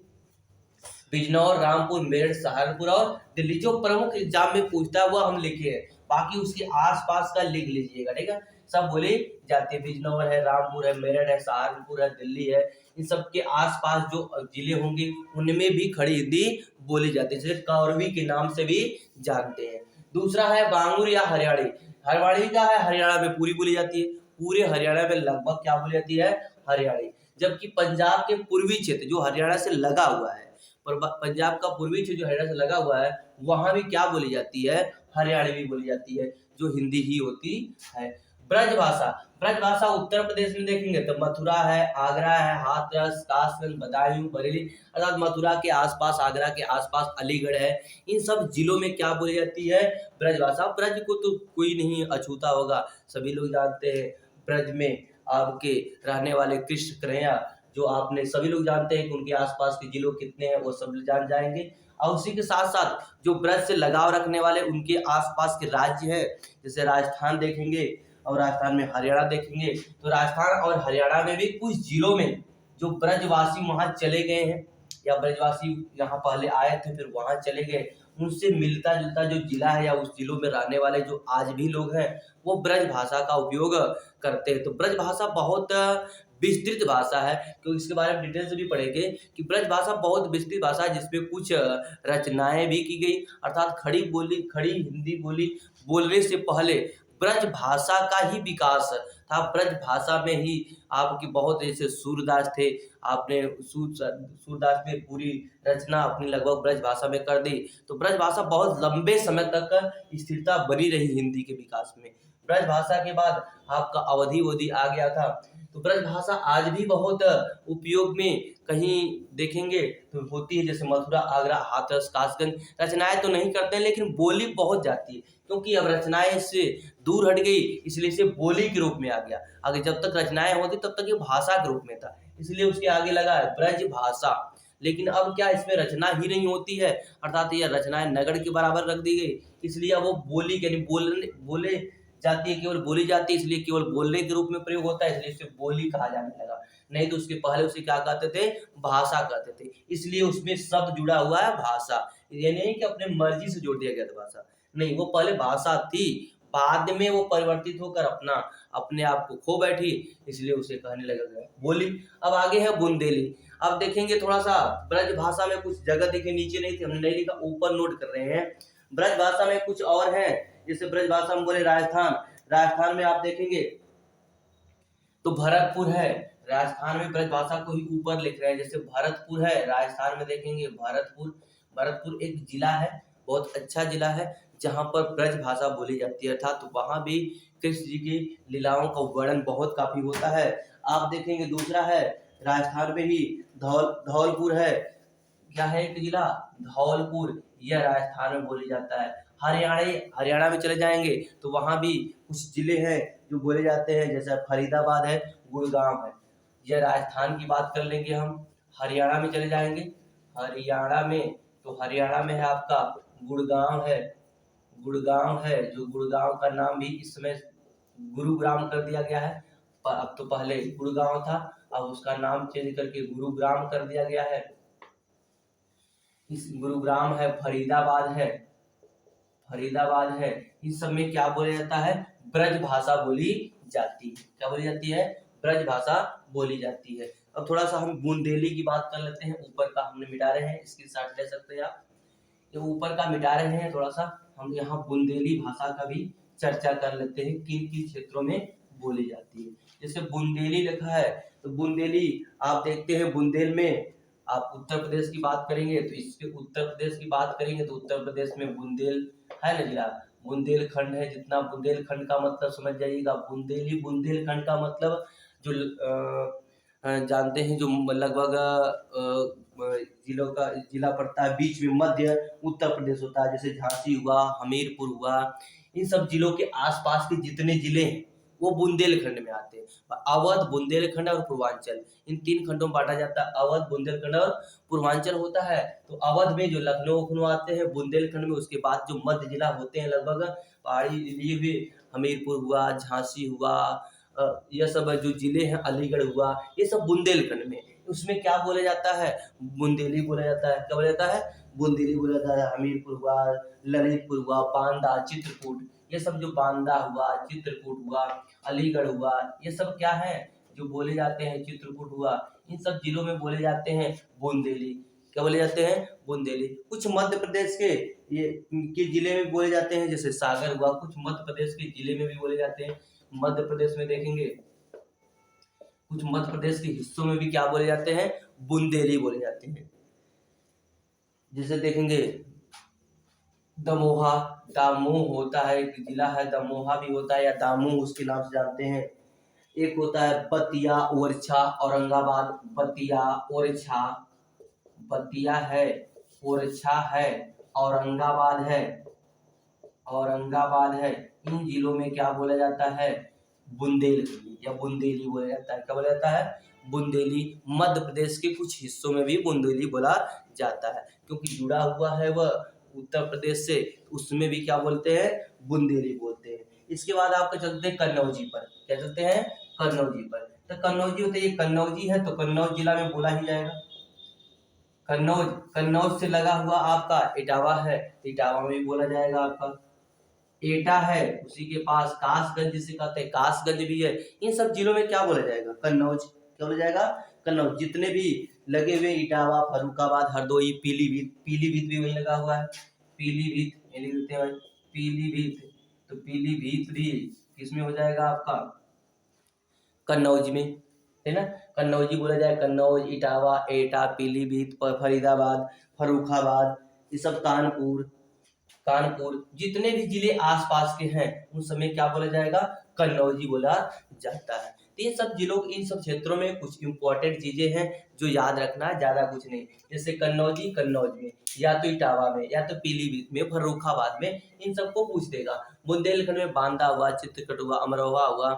Speaker 1: बिजनौर, रामपुर, मेरठ, सहारनपुर और दिल्ली जो प्रमुख एग्जाम में पूछता है वो हम लिखे हैं, बाकी उसके आसपास का लिख लीजिएगा, ठीक है। सब बोली जाती है, बिजनौर है, रामपुर है, मेरठ है, सहारनपुर है, दिल्ली है, इन सब के आसपास जो जिले होंगे उनमें भी खड़ी हिंदी बोली जाती है, जैसे कौरवी के नाम से भी जानते हैं। दूसरा है बांगुर या हरियाणी। हरियाणी का है, हरियाणा में पूरी बोली जाती है, पूरे हरियाणा में लगभग क्या बोली जाती है, हरियाणी। जबकि पंजाब के पूर्वी क्षेत्र जो हरियाणा से लगा हुआ है, पंजाब का पूर्वी क्षेत्र जो हरियाणा से लगा हुआ है वहां भी क्या बोली जाती है, हरियाणी भी बोली जाती है, जो हिंदी ही होती है। ब्रज भाषा उत्तर प्रदेश में देखेंगे तो मथुरा है, आगरा है, हाथरस, कासगंज, बदायूं, बरेली, अर्थात मथुरा के आसपास, आगरा के आसपास अलीगढ़ है, इन सब जिलों में क्या बोली जाती है, ब्रजभाषा। ब्रज को तो कोई नहीं अछूता होगा, सभी लोग जानते हैं। ब्रज में आपके रहने वाले कृष्ण कन्हैया जो आपने सभी लोग जानते हैं कि उनके आसपास के जिलों कितने हैं वो सब जान जाएंगे। और उसी के साथ साथ जो ब्रज से लगाव रखने वाले उनके आसपास के राज्य हैं, जैसे राजस्थान देखेंगे और राजस्थान में हरियाणा देखेंगे, तो राजस्थान और हरियाणा में भी कुछ जिलों में जो ब्रजवासी वहां चले गए हैं या ब्रजवासी यहाँ पहले आए थे फिर वहां चले गए, उनसे मिलता जुलता जो जिला है या उस जिलों में रहने वाले जो आज भी लोग हैं वो ब्रज भाषा का उपयोग करते हैं। तो ब्रज भाषा बहुत विस्तृत भाषा है, क्योंकि इसके बारे में डिटेल से भी पढ़ेंगे कि ब्रज भाषा बहुत विस्तृत भाषा है जिसमें कुछ रचनाएं भी की गई, अर्थात खड़ी हिंदी बोली बोलने से पहले ब्रज भाषा का ही विकास था। ब्रज भाषा में ही आपकी बहुत ऐसे सूरदास थे, आपने सूरदास ने पूरी रचना अपनी लगभग ब्रज भाषा में कर दी। तो ब्रज भाषा बहुत लंबे समय तक स्थिरता बनी रही हिंदी के विकास में। ब्रज भाषा के बाद आपका अवधी आ गया था। तो ब्रज भाषा आज भी बहुत उपयोग में कहीं देखेंगे तो होती है, जैसे मथुरा, आगरा, हाथरस, कासगंज। रचनाएं तो नहीं करते हैं लेकिन बोली बहुत जाती है, क्योंकि अब रचनाएं इससे दूर हट गई, इसलिए इसे बोली के रूप में आ गया। आगे जब तक रचनाएं होती तब तक ये भाषा के रूप में था, इसलिए उसके आगे लगा है ब्रज भाषा। लेकिन अब क्या इसमें रचना ही नहीं होती है, अर्थात यह रचनाएं नगड़ के बराबर रख दी गई, इसलिए अब वो बोली यानी बोले जाती है, केवल बोली जाती है, इसलिए केवल बोलने के रूप में प्रयोग होता है, इसलिए इसे बोली कहा जाने लगा। नहीं तो उसके पहले उसे क्या कहते थे, भाषा कहते थे, इसलिए उसमें शब्द जुड़ा हुआ है भाषा। ये नहीं कि अपने मर्जी से जोड़ दिया गया था भाषा, नहीं, वो पहले भाषा थी, बाद में वो परिवर्तित होकर अपने आप को खो बैठी, इसलिए उसे कहने लगा बोली। अब आगे है बुंदेली। अब देखेंगे थोड़ा सा ब्रज भाषा में कुछ जगह देखे, नीचे नहीं थी, हमने नहीं लिखा, ऊपर नोट कर रहे हैं। ब्रज भाषा में कुछ और है, जैसे ब्रज भाषा में बोले राजस्थान, राजस्थान में आप देखेंगे तो भरतपुर है, राजस्थान में ब्रज भाषा को ही ऊपर लिख रहे हैं, जैसे भरतपुर है राजस्थान में, देखेंगे भरतपुर। भरतपुर एक जिला है, बहुत अच्छा जिला है, जहाँ पर ब्रज भाषा बोली जाती है, अर्थात तो वहाँ भी कृष्ण जी की लीलाओं का वर्णन बहुत काफी होता है। आप देखेंगे दूसरा है राजस्थान में ही धौलपुर है, क्या है एक जिला, धौलपुर, यह राजस्थान में बोली जाता है। हरियाणा में चले जाएंगे तो वहाँ भी कुछ जिले हैं जो बोले जाते हैं, जैसे फरीदाबाद है, गुड़गांव है, यह राजस्थान की बात कर लेंगे हम। हरियाणा में चले जाएंगे, हरियाणा में तो हरियाणा में है आपका गुड़गांव है, गुड़गांव है, जो गुड़गांव का नाम भी इस समय गुरुग्राम कर दिया गया है, पर अब तो पहले गुड़गांव था, अब उसका नाम चेंज करके गुरुग्राम कर दिया गया है। इस गुरुग्राम है, फरीदाबाद है, फरीदाबाद है, इन सब में क्या बोला जाता है, ब्रज भाषा बोली जाती है। क्या बोली जाती है, ब्रज भाषा बोली जाती है। अब थोड़ा सा हम बुंदेली की बात कर लेते हैं, ऊपर का हमने मिटा रहे हैं, इसकी साथ ले सकते हैं आप, ये ऊपर का मिटा रहे हैं, थोड़ा सा हम यहाँ बुंदेली भाषा का भी चर्चा कर लेते हैं, किन किन क्षेत्रों में बोली जाती है। जैसे बुंदेली लिखा है, तो बुंदेली आप देखते हैं, बुंदेल में आप उत्तर प्रदेश की बात करेंगे तो इसके उत्तर प्रदेश की बात करेंगे तो उत्तर प्रदेश में बुंदेल है ना जिला, बुंदेलखंड है, जितना बुंदेलखंड का मतलब समझ जाइएगा, बुंदेली बुंदेलखंड का मतलब जो जानते हैं, जो लगभग जिलों का जिला पड़ता है, बीच में मध्य उत्तर प्रदेश होता है, जैसे झांसी हुआ, हमीरपुर हुआ, इन सब जिलों के आसपास के जितने जिले हैं वो बुंदेलखंड में आते हैं। अवध, बुंदेलखंड और पूर्वांचल, इन तीन खंडों में बांटा जाता है, अवध, बुंदेलखंड और पूर्वांचल होता है। तो अवध में जो लखनऊ आते हैं, बुंदेलखंड में उसके बाद जो मध्य जिला होते हैं लगभग पहाड़ी लिए हुए, हमीरपुर हुआ, झांसी हुआ, यह सब जो जिले हैं, अलीगढ़ हुआ, ये सब बुंदेलखंड में। उसमें क्या बोला जाता है, बुंदेली बोला जाता है। क्या बोला जाता है, बुंदेली बोला जाता है। हमीरपुर हुआ, ललितपुर हुआ, बांदा, चित्रकूट, ये सब जो बांदा हुआ, चित्रकूट हुआ, अलीगढ़ हुआ, ये सब क्या है जो बोले जाते हैं, चित्रकूट हुआ, इन सब जिलों में बोले जाते हैं बुंदेली। क्या बोले जाते हैं, बुंदेली। कुछ मध्य प्रदेश के जिले में बोले जाते हैं, जैसे सागर हुआ, कुछ मध्य प्रदेश के जिले में भी बोले जाते हैं। मध्य प्रदेश में देखेंगे कुछ मध्य प्रदेश के हिस्सों में भी क्या बोले जाते हैं, बुंदेली बोले जाते हैं। जैसे देखेंगे दमोहा, दामोह होता है, एक जिला है, दमोहा भी होता है या दामोह उसके नाम से जानते हैं। एक होता है बतिया, ओरछा, औरंगाबाद, बतिया, ओरछा, बतिया है, ओरछा है, औरंगाबाद है, औरंगाबाद है। इन जिलों में क्या बोला जाता है, बुंदेलखंडी या बुंदेली बोला जाता है। क्या बोला जाता है, बुंदेली। मध्य प्रदेश के कुछ हिस्सों में भी बुंदेली बोला जाता है, क्योंकि जुड़ा हुआ है वह उत्तर प्रदेश से, उसमें भी क्या बोलते हैं, बुंदेली बोलते हैं। इसके बाद आपको चलते हैं कन्नौजी पर। क्या चलते हैं, कन्नौजी पर। तो कन्नौजी होते ये कन्नौजी है तो कन्नौज जिला में बोला ही जाएगा। कन्नौज, कन्नौज से लगा हुआ आपका इटावा है, इटावा में भी बोला जाएगा आपका। एटा है, उसी के पास कासगंज जिसे कहते हैं, कासगंज भी है। इन सब जिलों में क्या बोला जाएगा, कन्नौज। क्या बोला जाएगा, कन्नौज। जितने भी लगे हुए इटावा, फर्रुखाबाद, हरदोई, पीलीभीत, पीलीभीत भी वही लगा हुआ है, पीलीभीत ये लिख देते हैं, पीलीभीत। तो पीलीभीत भी किसमें हो जाएगा आपका, कन्नौज में, है ना, कन्नौजी बोला जाए, कन्नौज, इटावा, एटा, पीलीभीत, फरीदाबाद, फर्रुखाबाद, ये सब कानपुर जितने भी जिले आसपास के हैं उन सब में क्या बोला जाएगा, कन्नौजी बोला जाता है। तो ये सब जिलों, इन सब क्षेत्रों में कुछ इंपॉर्टेंट चीजें हैं जो याद रखना है, ज्यादा कुछ नहीं। जैसे कन्नौजी कन्नौज में, या तो इटावा में, या तो पीलीभीत में, फर्रुखाबाद में, इन सबको पूछ देगा। बुंदेलखंड में बांदा हुआ, चित्रकूट हुआ, अमरोहा हुआ,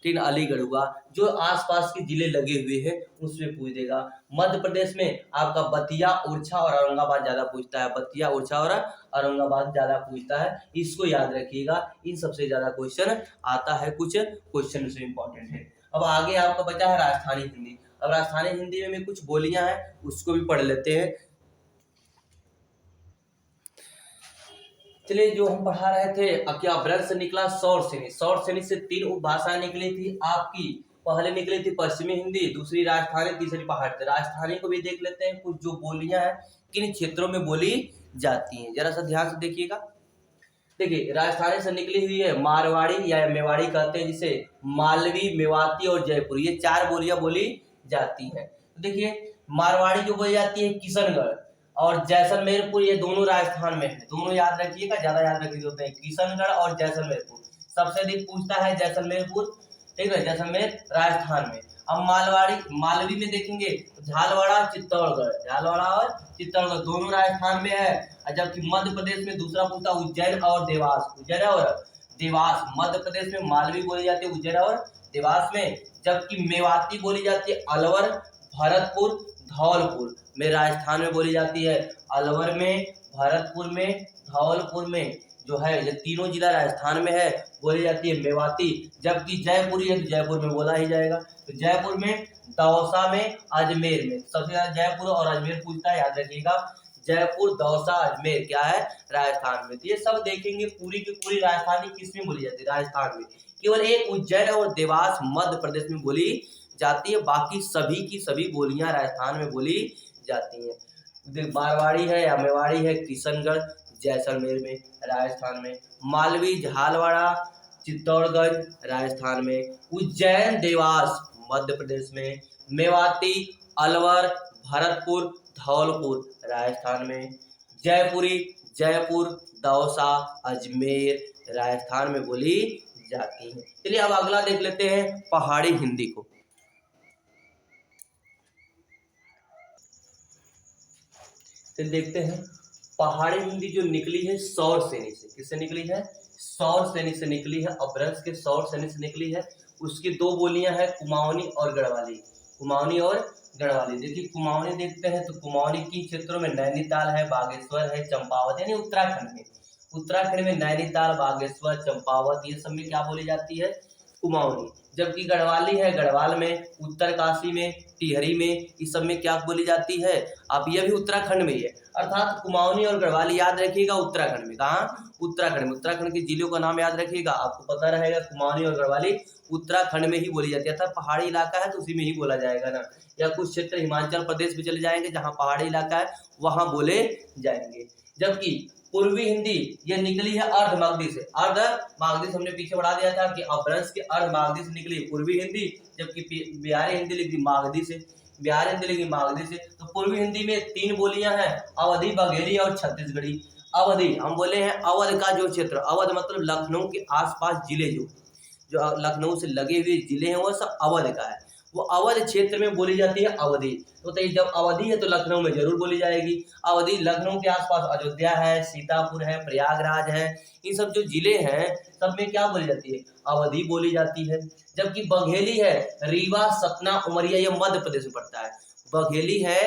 Speaker 1: ठीक, अलीगढ़ हुआ, जो आसपास के जिले लगे हुए हैं उसमें पूछ देगा। मध्य प्रदेश में आपका बतिया, ओरछा और औरंगाबाद ज्यादा पूछता है, बतिया, ओरछा और औरंगाबाद ज्यादा पूछता है, इसको याद रखिएगा। इन सबसे ज्यादा क्वेश्चन आता है, कुछ क्वेश्चन से इंपॉर्टेंट है। अब आगे आपका बचा है राजस्थानी हिंदी। अब राजस्थानी हिंदी में कुछ बोलियां हैं उसको भी पढ़ लेते हैं। चलिए, जो हम पढ़ा रहे थे, क्या ब्रज से निकला सौर सेनी। सौर सेनी से 3 उपभाषाएं निकली थी आपकी। पहले निकली थी पश्चिमी हिंदी, दूसरी राजस्थानी, तीसरी पहाड़ी। राजस्थानी को भी देख लेते हैं, कुछ जो बोलियां हैं किन क्षेत्रों में बोली जाती हैं, जरा सा ध्यान से देखिएगा। देखिए, राजस्थानी से निकली हुई है मारवाड़ी या मेवाड़ी कहते हैं जिसे, मालवी, मेवाती और जयपुर, ये 4 बोलियां बोली जाती हैं। तो देखिए, मारवाड़ी जो बोली जाती है किशनगढ़ और जैसलमेरपुर, ये दोनों राजस्थान में है, दोनों याद रखिएगा, ज्यादा याद रखिए होते हैं, किशनगढ़ और जैसलमेरपुर। सबसे अधिक पूछता है जैसलमेरपुर, ठीक है, जैसलमेर राजस्थान में। अब मालवी में देखेंगे झालवाड़ा, चित्तौड़गढ़, झालवाड़ा और चित्तौड़गढ़ दोनों राजस्थान में है। जबकि मध्य प्रदेश में दूसरा पूछता उज्जैन और देवास, उज्जैन और देवास, मध्य प्रदेश में मालवी बोली जाती है उज्जैन और देवास में। जबकि मेवाती बोली जाती है अलवर, भरतपुर, धौलपुर में, राजस्थान में बोली जाती है। अलवर में, भरतपुर में, धौलपुर में जो है, ये तीनों जिला राजस्थान में है, बोली जाती है मेवाती। जबकि जयपुरी है तो जयपुर में बोला ही जाएगा। तो जयपुर में, दौसा में, अजमेर में, सबसे ज्यादा जयपुर और अजमेर पूछता है, याद रखिएगा। जयपुर, दौसा, अजमेर क्या है, राजस्थान में। तो ये सब देखेंगे, पूरी की पूरी राजस्थानी किस में बोली जाती है, राजस्थान में। केवल एक उज्जैन और देवास मध्य प्रदेश में बोली जाती है, बाकी सभी की सभी बोलियां राजस्थान में बोली जाती हैं। मारवाड़ी है या मेवाड़ी है, किशनगढ़, जैसलमेर में, राजस्थान में। मालवी, झालवाड़ा, चित्तौड़गढ़, राजस्थान में। उज्जैन, देवास, मध्य प्रदेश में। मेवाती, अलवर, भरतपुर, धौलपुर, राजस्थान में। जयपुरी, जयपुर, दौसा, अजमेर, राजस्थान में बोली जाती है। चलिए, अब अगला देख लेते हैं पहाड़ी हिंदी को। तो देखते हैं, पहाड़ी हिंदी जो निकली है सौर सेनी से, किससे निकली है, सौर सेनी से निकली है, अपभ्रंश के सौर सेनी से निकली है। उसकी 2 बोलियां हैं, कुमाऊनी और गढ़वाली, कुमाऊनी और गढ़वाली। देखिए, कुमाऊनी देखते हैं तो कुमाऊनी की क्षेत्रों में नैनीताल है, बागेश्वर है, चंपावत, यानी उत्तराखंड में नैनीताल, बागेश्वर, चंपावत, ये सब में क्या बोली जाती है, कुमाऊनी। जबकि गढ़वाली है, गढ़वाल में, उत्तरकाशी में, टिहरी में, इस सब में क्या बोली जाती है, आप ये भी उत्तराखंड में ही है। अर्थात कुमाऊनी और गढ़वाली याद रखिएगा, उत्तराखंड में। कहाँ, उत्तराखंड में। उत्तराखंड के जिलों का नाम याद रखिएगा, आपको पता रहेगा कुमाऊनी और गढ़वाली उत्तराखंड में ही बोली जाती है। अर्थात पहाड़ी इलाका है तो उसी में ही बोला जाएगा ना, या कुछ क्षेत्र हिमाचल प्रदेश में चले जाएंगे जहाँ पहाड़ी इलाका है वहां बोले जाएंगे। जबकि पूर्वी हिंदी ये निकली है अर्धमागधी से, अर्धमागधी हमने पीछे बढ़ा दिया था कि अपभ्रंश के अर्धमागधी से निकली पूर्वी हिंदी, जबकि बिहारी हिंदी लिखी मागधी से, बिहारी हिंदी लिखी मागधी से। तो पूर्वी हिंदी में 3 बोलियां हैं, अवधी, बघेली और छत्तीसगढ़ी। अवधी, हम बोले हैं अवध का जो क्षेत्र, अवध मतलब लखनऊ के आसपास जिले, जो लखनऊ से लगे हुए जिले हैं वो सब अवध का है, वो अवध क्षेत्र में बोली जाती है अवधी। तो जब अवधी है तो लखनऊ में जरूर बोली जाएगी। अवधी, लखनऊ के आसपास अयोध्या है, सीतापुर है, प्रयागराज है, इन सब जो जिले हैं सब में क्या बोली जाती है, अवधी बोली जाती है। जबकि बघेली है, रीवा, सतना, उमरिया, ये मध्य प्रदेश में पड़ता है। बघेली है,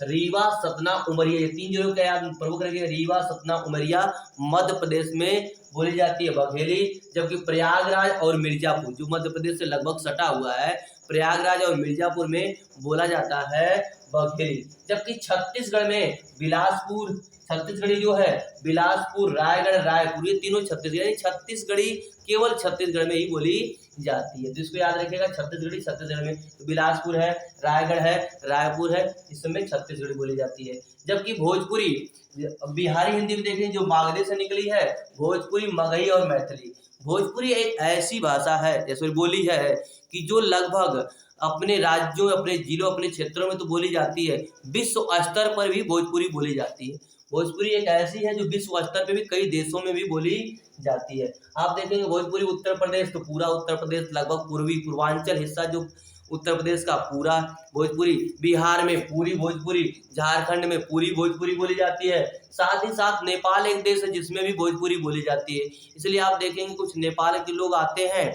Speaker 1: रीवा, सतना, उमरिया, ये 3 जगहों का याद प्रमुख रखिए, रीवा, सतना, उमरिया, मध्य प्रदेश में बोली जाती है बघेली। जबकि प्रयागराज और मिर्जापुर जो मध्य प्रदेश से लगभग सटा हुआ है, प्रयागराज और मिर्जापुर में बोला जाता है बघेली। जबकि छत्तीसगढ़ में बिलासपुर, छत्तीसगढ़ी जो है बिलासपुर, रायगढ़, रायपुर, ये तीनों छत्तीसगढ़ी, छत्तीसगढ़ी केवल छत्तीसगढ़ में ही बोली जाती है। तो इसको याद रखिएगा, छत्तीसगढ़ी छत्तीसगढ़ में, तो बिलासपुर है, रायगढ़ है, रायपुर है, इस समय छत्तीसगढ़ी बोली जाती है। जबकि भोजपुरी बिहारी हिंदी में देखें जो मागधी से निकली है, भोजपुरी, मगही और मैथिली। भोजपुरी एक ऐसी भाषा है, जैसे बोली है कि जो लगभग अपने राज्यों, अपने जिलों, अपने क्षेत्रों में तो बोली जाती है, विश्व स्तर पर भी भोजपुरी बोली जाती है। भोजपुरी एक ऐसी है जो विश्व स्तर पे भी कई देशों में भी बोली जाती है। आप देखेंगे भोजपुरी उत्तर प्रदेश, तो पूरा उत्तर प्रदेश, लगभग पूर्वी पूर्वांचल हिस्सा जो उत्तर प्रदेश का पूरा भोजपुरी, बिहार में पूरी भोजपुरी, झारखंड में पूरी भोजपुरी बोली जाती है। साथ ही साथ नेपाल एक देश है जिसमें भी भोजपुरी बोली जाती है। इसलिए आप देखेंगे कुछ नेपाल के लोग आते हैं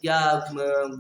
Speaker 1: क्या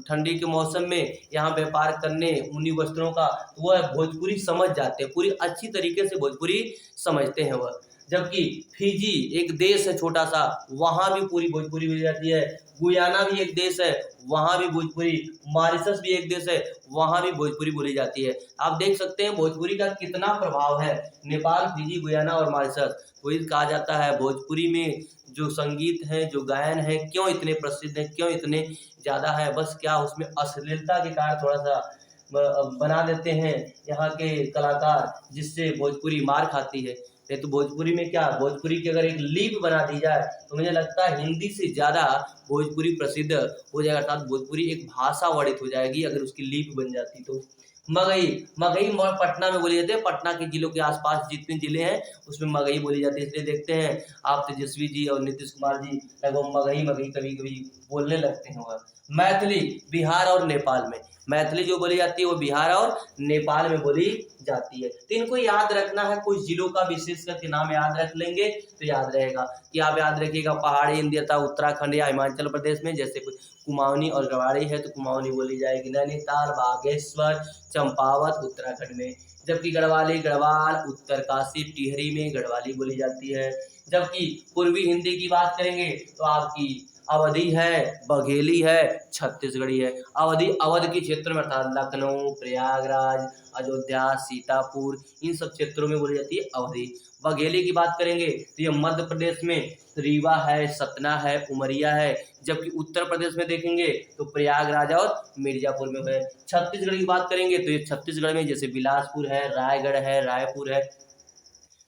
Speaker 1: ठंडी के मौसम में यहाँ व्यापार करने ऊनी वस्त्रों का, तो वह भोजपुरी समझ जाते हैं, पूरी अच्छी तरीके से भोजपुरी समझते हैं वह। जबकि फिजी एक देश है छोटा सा, वहाँ भी पूरी भोजपुरी बोली जाती है। गुयाना भी एक देश है, वहाँ भी भोजपुरी। मॉरिशस भी एक देश है, वहाँ भी भोजपुरी बोली जाती है। आप देख सकते हैं भोजपुरी का कितना प्रभाव है नेपाल, फिजी, गुयाना और मॉरिशस। तो ये कहा जाता है भोजपुरी में जो संगीत है, जो गायन है, क्यों इतने प्रसिद्ध हैं, क्यों इतने ज़्यादा है, बस क्या उसमें अश्लीलता के कारण थोड़ा सा बना देते हैं यहाँ के कलाकार, जिससे भोजपुरी मार खाती है। नहीं तो भोजपुरी में क्या, भोजपुरी की अगर एक लिपि बना दी जाए तो मुझे लगता है हिंदी से ज़्यादा भोजपुरी प्रसिद्ध हो जाएगा, अर्थात भोजपुरी एक भाषा वर्णित हो जाएगी अगर उसकी लिपि बन जाती तो। मगही, मगही पटना में बोली जाती है। पटना के जिलों के आसपास जितने जिले हैं उसमें मगही बोली जाती है। इसलिए देखते हैं आप तेजस्वी जी और नीतीश कुमार जी लगभग मगही मगही कभी कभी बोलने लगते हैं। वह मैथिली बिहार और नेपाल में, मैथिली जो बोली जाती है वो बिहार और नेपाल में बोली जाती है। तो इनको याद रखना है, कुछ जिलों का विशेष करके नाम याद रख लेंगे तो याद रहेगा। कि आप याद रखिएगा पहाड़ी हिंदी अर्थात उत्तराखंड या हिमाचल प्रदेश में जैसे कुछ कुमाऊनी और गवाड़ी है तो कुमाऊनी बोली जाएगी। नैनीताल, बागेश्वर, चंपावत उत्तराखंड में। जबकि गढ़वाली, गढ़वाल, उत्तरकाशी, टिहरी में गढ़वाली बोली जाती है। जबकि पूर्वी हिंदी की बात करेंगे तो आपकी अवधी है, बघेली है, छत्तीसगढ़ी है। अवधी अवध के क्षेत्र में अर्थात लखनऊ, प्रयागराज, अयोध्या, सीतापुर, इन सब क्षेत्रों में बोली जाती है अवधी। बघेली की बात करेंगे तो ये मध्य प्रदेश में रीवा है, सतना है, उमरिया है। जबकि उत्तर प्रदेश में देखेंगे तो प्रयागराज और मिर्जापुर में है। छत्तीसगढ़ की बात करेंगे तो ये छत्तीसगढ़ में जैसे बिलासपुर है, रायगढ़ है, रायपुर है,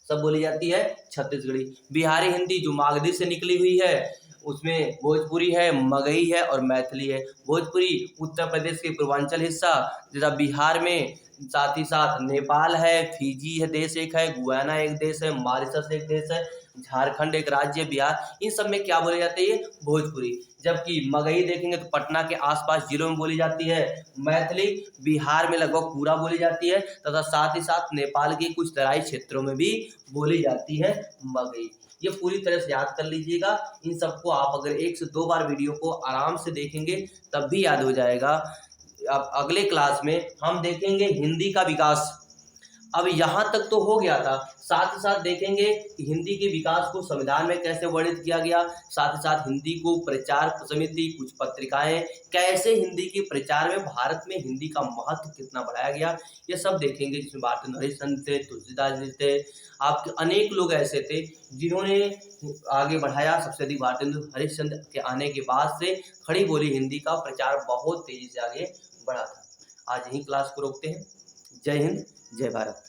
Speaker 1: सब बोली जाती है छत्तीसगढ़ी। बिहारी हिंदी जो मागधी से निकली हुई है उसमें भोजपुरी है, मगही है और मैथिली है। भोजपुरी उत्तर प्रदेश के पूर्वांचल हिस्सा, जैसा बिहार में, साथ ही साथ नेपाल है, फिजी है देश एक है, गुयाना एक देश है, मॉरिशस एक देश है, झारखंड एक राज्य, बिहार, इन सब में क्या बोले जाते हैं भोजपुरी। जबकि मगही देखेंगे तो पटना के आसपास जिलों में बोली जाती है। मैथिली बिहार में लगभग पूरा बोली जाती है तथा साथ ही साथ नेपाल के कुछ तराई क्षेत्रों में भी बोली जाती है मगही। ये पूरी तरह से याद कर लीजिएगा। इन सबको आप अगर 1 से 2 बार वीडियो को आराम से देखेंगे तब भी याद हो जाएगा। अब अगले क्लास में हम देखेंगे हिंदी का विकास। अब यहाँ तक तो हो गया था, साथ ही साथ देखेंगे कि हिंदी के विकास को संविधान में कैसे वर्णित किया गया, साथ ही साथ हिंदी को प्रचार समिति, कुछ पत्रिकाएं, कैसे हिंदी के प्रचार में भारत में हिंदी का महत्व कितना बढ़ाया गया, ये सब देखेंगे। जिसमें भारतेंदु हरिश्चंद्र थे, तुलसीदास जी थे, आपके अनेक लोग ऐसे थे जिन्होंने आगे बढ़ाया। सबसे अधिक भारतेंदु हरिश्चंद्र के आने के बाद से खड़ी बोली हिंदी का प्रचार बहुत तेजी से आगे बढ़ा था। आज यही क्लास को रोकते हैं। जय हिंद, जय भारत।